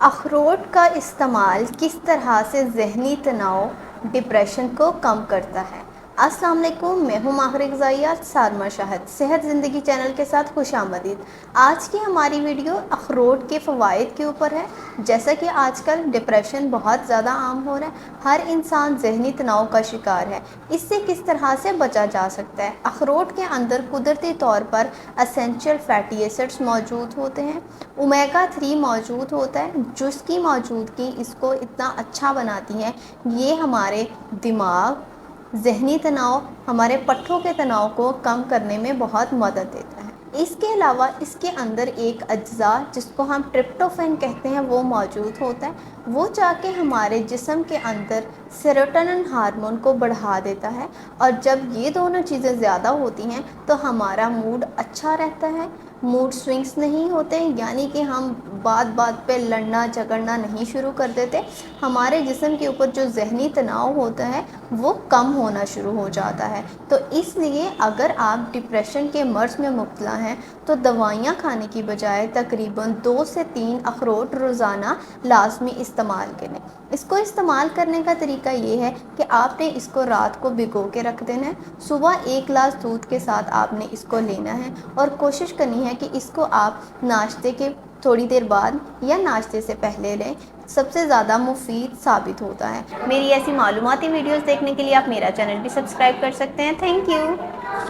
अखरोट का इस्तेमाल किस तरह से ज़हनी तनाव डिप्रेशन को कम करता है। अस्सलाम वालेकुम, मैं हूँ माहिर ग़िज़ाइयात सारमा शाहिद, सेहत ज़िंदगी चैनल के साथ खुशामदीद। आज की हमारी वीडियो अखरोट के फ़वाइद के ऊपर है। जैसा कि आजकल डिप्रेशन बहुत ज़्यादा आम हो रहा है, हर इंसान ज़हनी तनाव का शिकार है। इससे किस तरह से बचा जा सकता है। अखरोट के अंदर कुदरती तौर पर एसेंशियल फैटी एसिड्स मौजूद होते हैं, ओमेगा 3 मौजूद होता है, जिसकी मौजूदगी इसको इतना अच्छा बनाती है। ये हमारे दिमाग, ज़हनी तनाव, हमारे पट्ठों के तनाव को कम करने में बहुत मदद देता है। इसके अलावा इसके अंदर एक अज्जा जिसको हम ट्रिप्टोफैन कहते हैं वो मौजूद होता है। वो जाके हमारे जिस्म के अंदर सेरोटोनिन हार्मोन को बढ़ा देता है, और जब ये दोनों चीज़ें ज़्यादा होती हैं तो हमारा मूड अच्छा रहता है, मूड स्विंग्स नहीं होते, यानी कि हम बात बात पे लड़ना झगड़ना नहीं शुरू कर देते। हमारे जिस्म के ऊपर जो ज़हनी तनाव होता है वो कम होना शुरू हो जाता है। तो इसलिए अगर आप डिप्रेशन के मर्ज़ में मुब्तला हैं तो दवाइयाँ खाने की बजाय तकरीबन 2 से 3 अखरोट रोज़ाना लाजमी इस्तेमाल करें। इसको इस्तेमाल करने का तरीका ये है कि आपने इसको रात को भिगो के रख देना है, सुबह 1 गिलास दूध के साथ आपने इसको लेना है, और कोशिश करनी है कि इसको आप नाश्ते के थोड़ी देर बाद या नाश्ते से पहले लें। सबसे ज़्यादा मुफीद साबित होता है। मेरी ऐसी मालूमाती वीडियोस देखने के लिए आप मेरा चैनल भी सब्सक्राइब कर सकते हैं। Thank you.